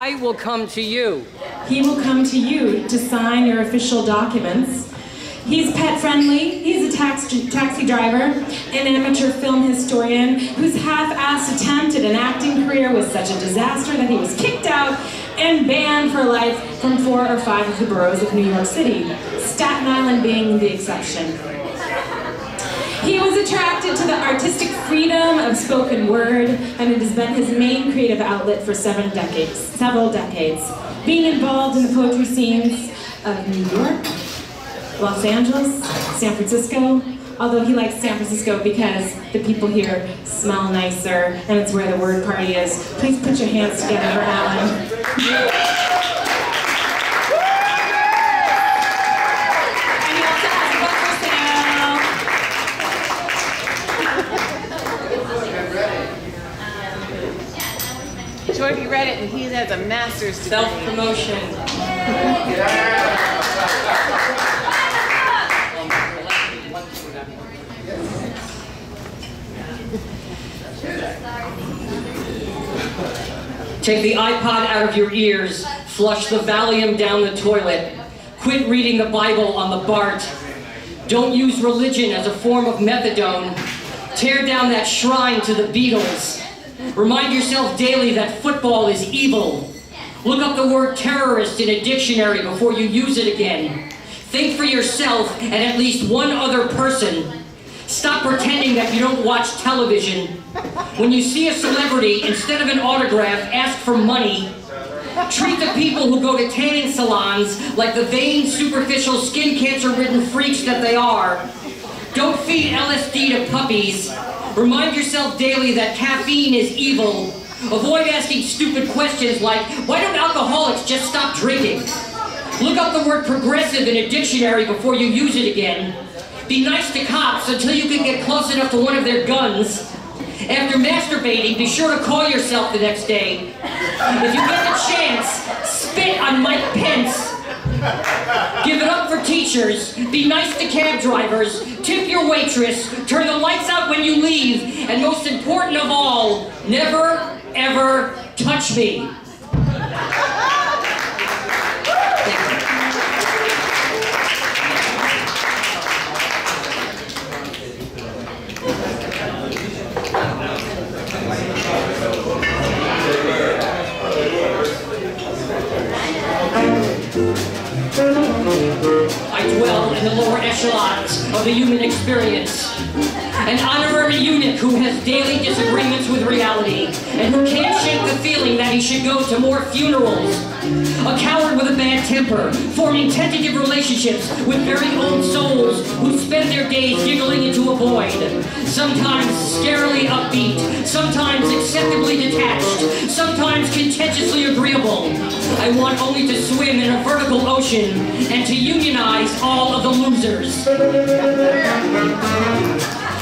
I will come to you. He will come to you to sign your official documents. He's pet friendly, he's a taxi driver, an amateur film historian whose half-assed attempt at an acting career was such a disaster that he was kicked out and banned for life from 4 or 5 of the boroughs of New York City, Staten Island being the exception. He was attracted to the artistic freedom of spoken word, and it has been his main creative outlet for several decades, being involved in the poetry scenes of New York, Los Angeles, San Francisco, although he likes San Francisco because the people here smell nicer, and it's where the word party is. Please put your hands together for Alan. Jordy read it and he has a master's degree. Self-promotion. Take the iPod out of your ears. Flush the Valium down the toilet. Quit reading the Bible on the BART. Don't use religion as a form of methadone. Tear down that shrine to the Beatles. Remind yourself daily that football is evil. Look up the word terrorist in a dictionary before you use it again. Think for yourself and at least one other person. Stop pretending that you don't watch television. When you see a celebrity, instead of an autograph, ask for money. Treat the people who go to tanning salons like the vain, superficial, skin cancer-ridden freaks that they are. Don't feed LSD to puppies. Remind yourself daily that caffeine is evil. Avoid asking stupid questions like, why don't alcoholics just stop drinking? Look up the word progressive in a dictionary before you use it again. Be nice to cops until you can get close enough to one of their guns. After masturbating, be sure to call yourself the next day. If you get the chance, spit on Mike Pence. Give it up for teachers, be nice to cab drivers, tip your waitress, turn the lights out when you leave, and most important of all, never, ever touch me. I dwell in the lower echelons of the human experience. An honorary eunuch who has daily disagreements with reality and who can't shake the feeling that he should go to more funerals. A coward with a bad temper, forming tentative relationships with very old souls who spend their days giggling into a void. Sometimes scarily upbeat, sometimes acceptably detached, sometimes contentiously agreeable. I want only to swim in a vertical ocean and to unionize all of the losers.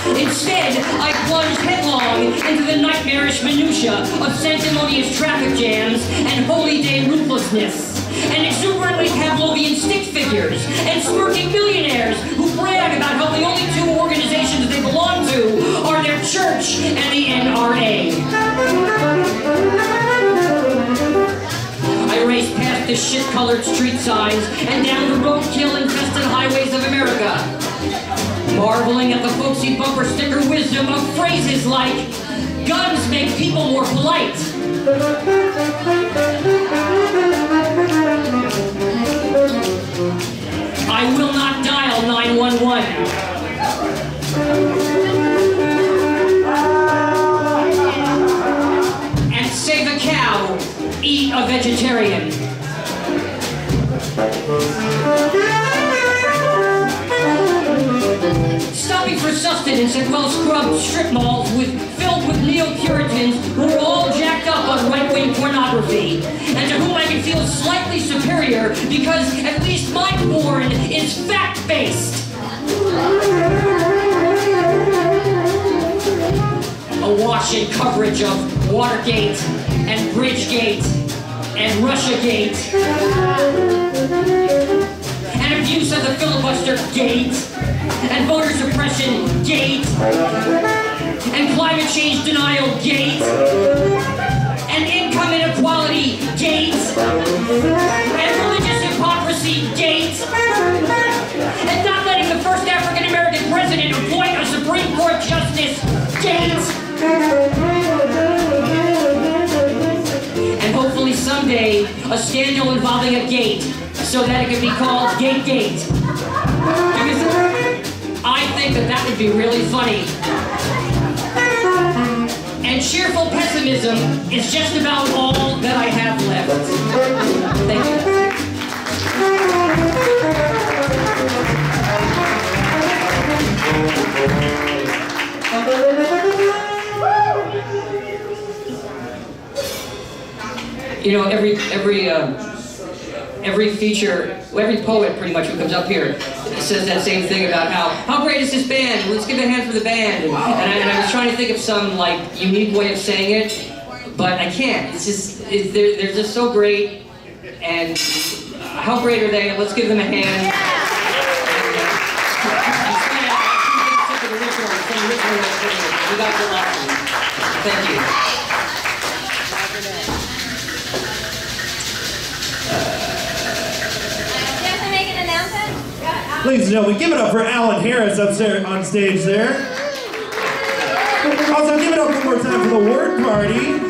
Instead, I plunged headlong into the nightmarish minutiae of sanctimonious traffic jams and holy day ruthlessness, and exuberantly Pavlovian stick figures, and smirking millionaires who brag about how the only 2 organizations they belong to are their church and the NRA. I raced past the shit-colored street signs and down the roadkill-infested highways of America, marveling at the folksy bumper sticker wisdom of phrases like, guns make people more polite. I will not dial 911. And save a cow, eat a vegetarian. Stopping for sustenance at well-scrubbed strip malls filled with neo-Puritans who are all jacked up on right-wing pornography, and to whom I can feel slightly superior because at least my porn is fact-based. Awash in coverage of Watergate and Bridgegate and Russiagate, and abuse of the filibuster gate, and voter suppression gate, and climate change denial gate, and income inequality, Gates, and religious hypocrisy, Gates, and not letting the first African-American president appoint a Supreme Court justice, Gates, and hopefully someday a scandal involving a gate so that it can be called Gate. Because I think that would be really funny. And cheerful pessimism is just about all that I have left. Thank you. You know, every feature, every poet pretty much who comes up here says that same thing about how great is this band? Let's give a hand for the band. And I was trying to think of some like unique way of saying it, but I can't. It's just they're just so great. And how great are they? Let's give them a hand. You guys are awesome. Thank you. Ladies and gentlemen, give it up for Alan Harris upstairs on stage there. Also, give it up one more time for the Word Party.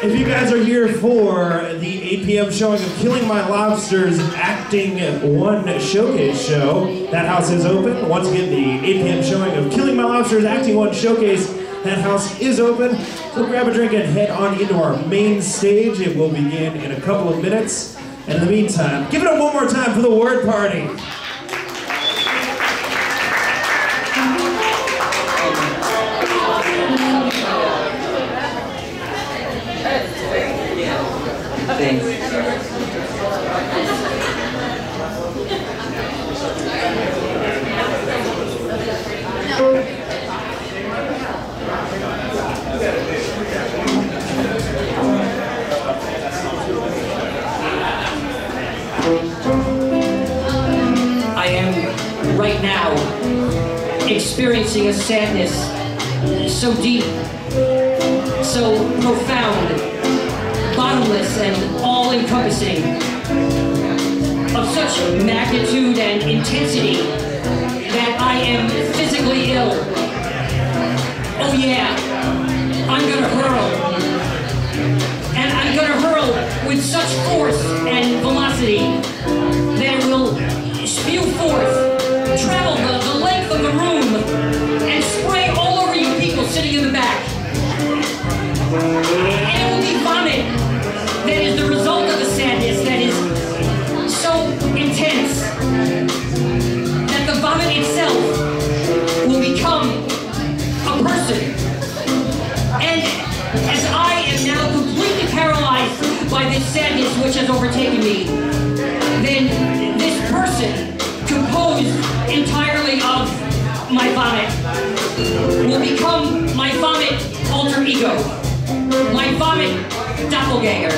If you guys are here for the 8 p.m. showing of Killing My Lobster's Acting 1 Showcase show, that house is open. Once again, the 8 p.m. showing of Killing My Lobster's Acting 1 Showcase, that house is open. So grab a drink and head on into our main stage. It will begin in a couple of minutes. And in the meantime, give it up one more time for the Word Party. Thanks. I am right now experiencing a sadness so deep, so profound, bottomless and all-encompassing, of such magnitude and intensity that I am physically ill. Oh yeah, I'm gonna hurl. And I'm gonna hurl with such force and velocity that it will spew forth, travel the length of the room, and spray all over you people sitting in the back. And it will be vomit that is the result of the sadness that is so intense that the vomit itself will become a person. And as I am now completely paralyzed by this sadness which has overtaken me, then this person, composed entirely of my vomit, will become my vomit alter ego, my vomit doppelganger.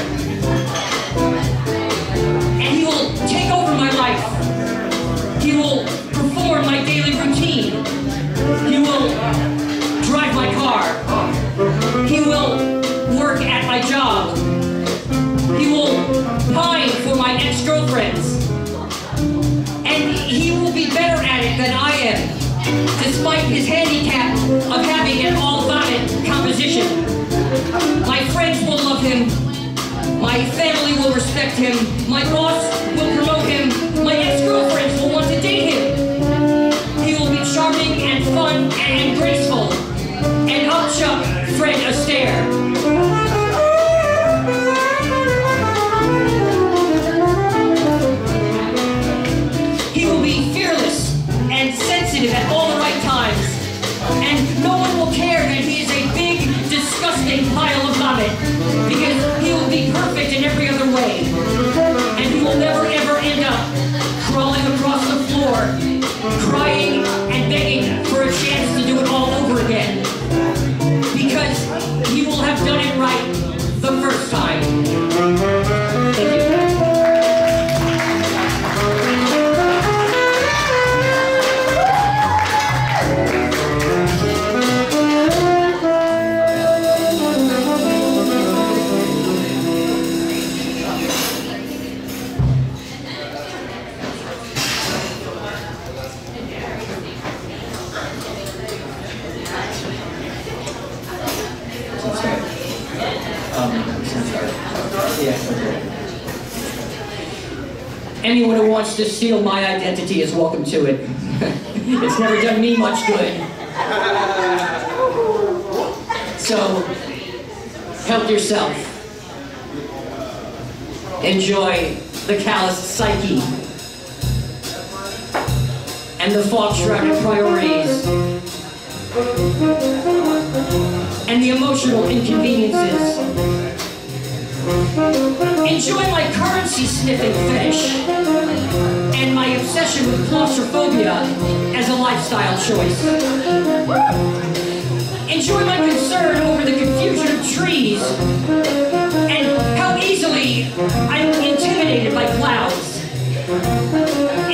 And he will take over my life. He will perform my daily routine. He will drive my car. He will work at my job. He will pine for my ex-girlfriends. And he will be better at it than I am, despite his handicap of having an all-vomit composition. My friends will love him. My family will respect him. My boss will promote him. My ex-girlfriends will want to date him. He will be charming and fun and graceful. And upchuck Fred Astaire. He will be fearless and sensitive at all the right times. And no one will care that he is a big, disgusting pile of vomit, because he will be perfect in every other way. And he will never ever end up crawling across the floor, crying and begging for a chance to do it all over again. Because he will have Yeah. Anyone who wants to steal my identity is welcome to it. It's never done me much good. So, help yourself. Enjoy the calloused psyche and the fog-shrouded priorities and the emotional inconveniences. Enjoy my currency-sniffing fetish and my obsession with claustrophobia as a lifestyle choice. Enjoy my concern over the confusion of trees and how easily I'm intimidated by clouds.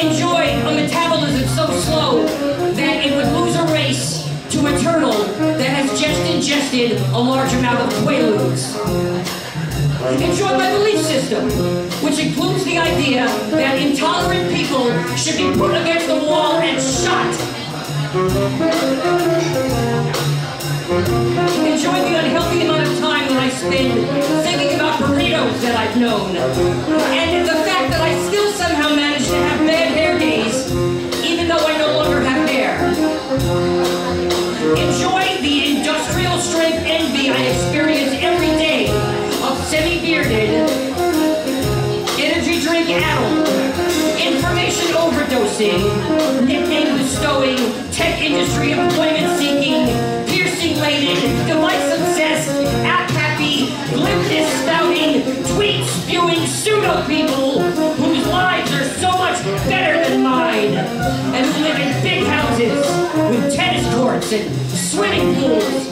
Enjoy a metabolism so slow that it would lose a race to a turtle that has just ingested a large amount of Quaaludes. Enjoy my belief system, which includes the idea that intolerant people should be put against the wall and shot. Enjoy the unhealthy amount of time that I spend thinking about burritos that I've known, and the fact that I still somehow manage to have bad hair days, even though I no longer have hair. Enjoy the industrial strength envy I experience every day of semi-bearded, energy drink addled, information overdosing, nickname bestowing, tech industry employment seeking, piercing laden, device obsessed, app happy, glibness spouting, tweet spewing pseudo people whose lives are so much better than mine, and who live in big houses with tennis courts and swimming pools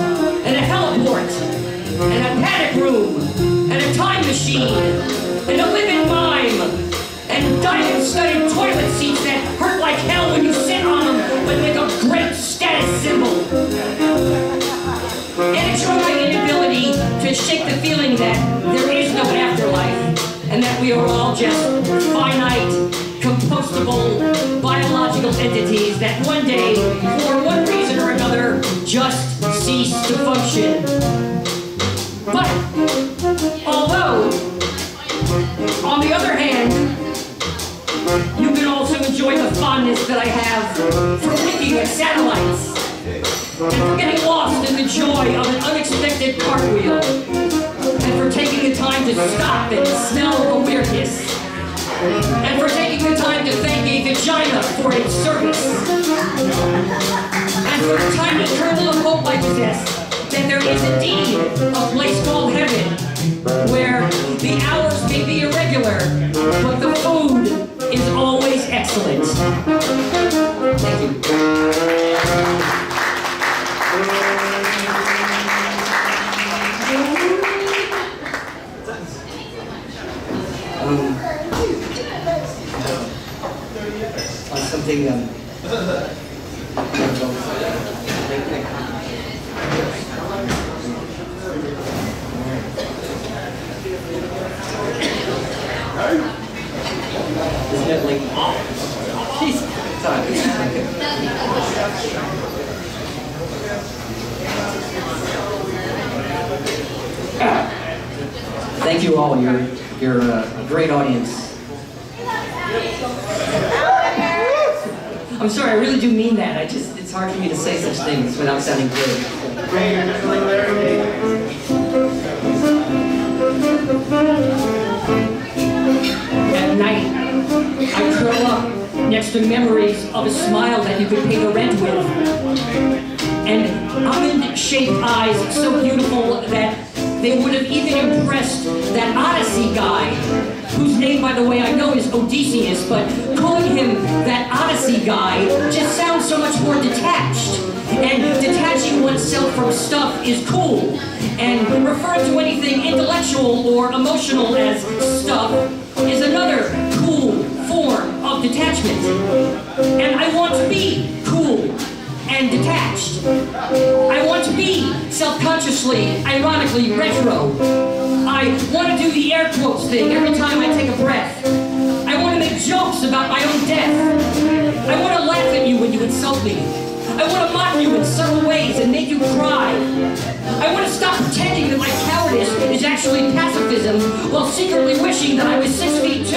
and a heliport and a panic room and a time machine and a living mime and diamond-studded toilet seats that hurt like hell when you sit on them but make a great status symbol. And enjoy my inability to shake the feeling that there is no afterlife and that we are all just finite, compostable, biological entities that one day, for one reason or another, just cease to function. But, although, on the other hand, you can also enjoy the fondness that I have for looking at satellites and for getting lost in the joy of an unexpected cartwheel and for taking the time to stop and smell the weirdness and for taking the time to thank a vagina for its service and for the tiny kernel of hope I possess that there is indeed a place called heaven where the hours may be irregular, but the food is always excellent. Thank you. Something isn't it like, jeez, thank you all, you're a great audience. I'm sorry, I really do mean that. It's hard for me to say such things without sounding good. At night, I curl up next to memories of a smile that you could pay the rent with. And almond-shaped eyes so beautiful that they would have even impressed that Odyssey guy, whose name, by the way, I know is Odysseus, but calling him that Odyssey guy just sounds so much more detached. And detaching oneself from stuff is cool. And referring to anything intellectual or emotional as stuff is another cool form of detachment. And I want to be cool and detached. I want to be self-consciously, ironically, retro. I want to do the air quotes thing every time I take a breath. I want to make jokes about my own death. I want to laugh at you when you insult me. I want to mock you in subtle ways and make you cry. I want to stop pretending that my cowardice is actually pacifism while secretly wishing that I was 6 feet 2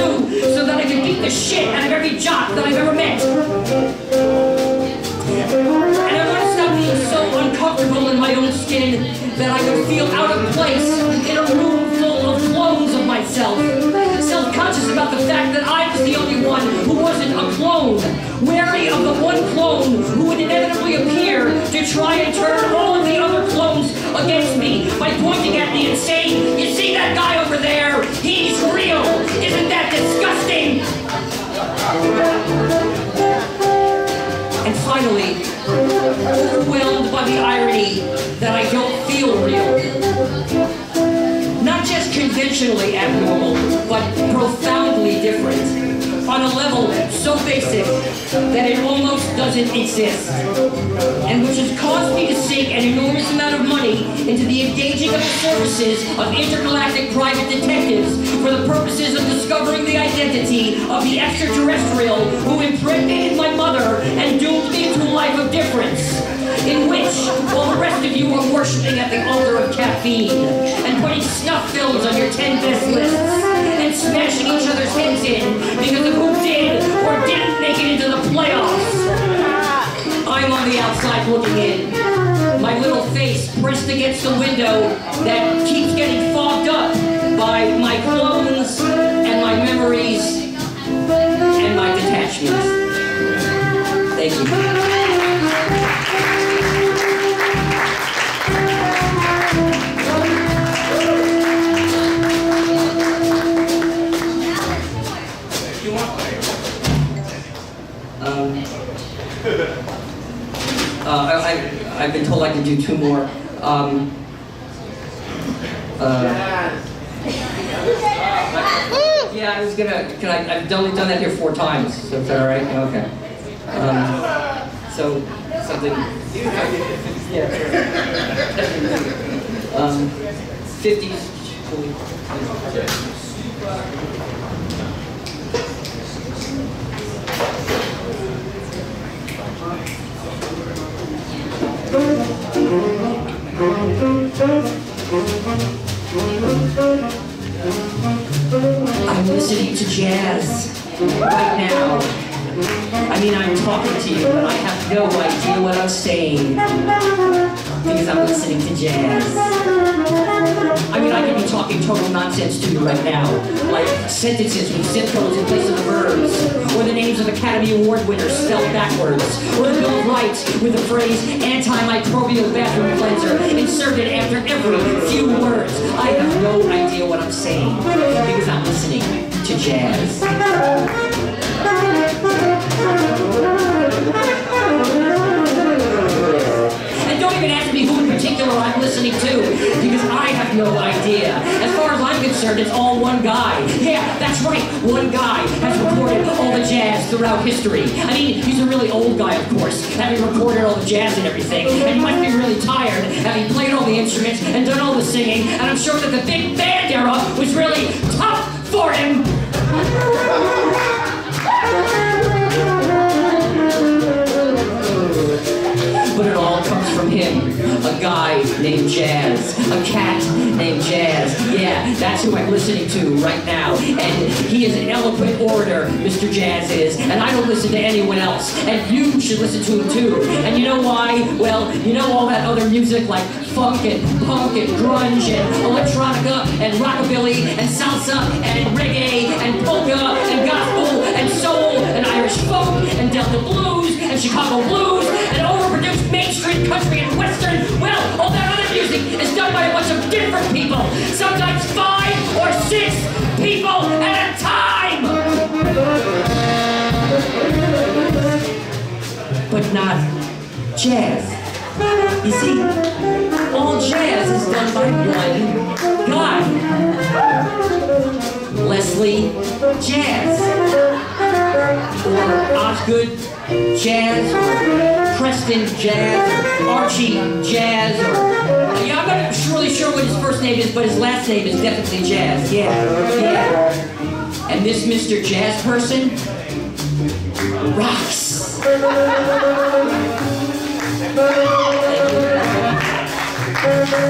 so that I could beat the shit out of every jock that I've ever met. And I want to stop being so uncomfortable in my own skin that I could feel out of place in a room full of clones of myself. Self-conscious about the fact that I was the only one who wasn't a clone. Wary of the one clone who would inevitably appear to try and turn all of the other clones against me by pointing at me and saying, "You see that guy over there? He's real! Isn't that disgusting?" And finally, overwhelmed by the irony that I don't feel real. Not just conventionally abnormal, but profoundly different. On a level so basic that it almost doesn't exist. And which has caused me to sink an enormous amount of money into the engaging of the services of intergalactic private detectives for the purposes of discovering the identity of the extraterrestrial who impregnated my mother and doomed me to a life of difference. In which, while the rest of you are worshipping at the altar of caffeine and putting snuff films on your 10 best lists and smashing each other's heads in because of who did or didn't make it into the playoffs, I'm on the outside looking in, my little face pressed against the window that keeps getting fogged up by my clones and my memories and my detachments. Thank you. I've been told I can do 2 more. Yeah, I was gonna. I've only done that here 4 times. So is that all right? Okay. So something. Yeah. 50s. I'm listening to jazz right now. I mean, I'm talking to you, but I have no idea what I'm saying because I'm listening to jazz. I mean, I could be talking total nonsense to you right now, like sentences with zip codes in place of the verbs, or the names of Academy Award winners spelled backwards, or the Bill of Rights with the phrase antimicrobial bathroom cleanser inserted after every few words. I have no idea what I'm saying because I'm listening to jazz. And don't even ask me who in particular I'm listening to, because I have no idea. As far as I'm concerned, it's all one guy. Yeah, that's right, one guy has recorded all the jazz throughout history. I mean, he's a really old guy, of course, having recorded all the jazz and everything, and he must be really tired, having played all the instruments and done all the singing, and I'm sure that the big band era was really tough for him. But it all comes from him. A guy named Jazz. A cat named Jazz. Yeah, that's who I'm listening to right now. And he is an eloquent orator, Mr. Jazz is. And I don't listen to anyone else. And you should listen to him too. And you know why? Well, you know all that other music like funk and punk and grunge and electronica and rockabilly and salsa and reggae and polka and gospel and soul and Irish folk and Delta blues and Chicago blues and overproduced mainstream country and western. Well, all that other music is done by a bunch of different people. Sometimes 5 or 6 people at a time. But not jazz. You see, all jazz is done by one guy. Leslie Jazz. Or Osgood Jazz, or Preston Jazz, or Archie Jazz, or... Yeah, I'm not really sure what his first name is, but his last name is definitely Jazz. Yeah. And this Mr. Jazz person rocks. Thank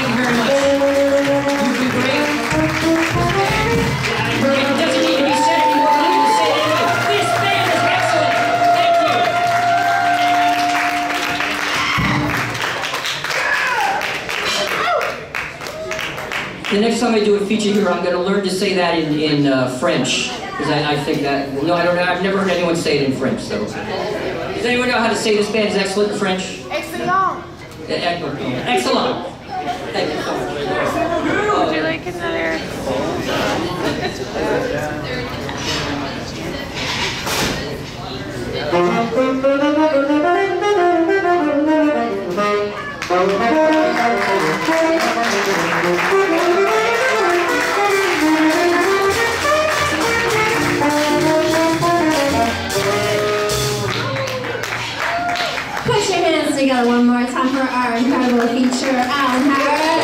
you very much. You've been great. It doesn't need to be said anymore. I need to say it anyway. This band is excellent. Thank you. The next time I do a feature here, I'm going to learn to say that in French. Because I think that, no, I don't know, I've never heard anyone say it in French, so. Does anyone know how to say this band is excellent in French? Excellent. Excellent. Thank you so much. Would you like another? Put your hands together one more time for our incredible feature, Alan Harris.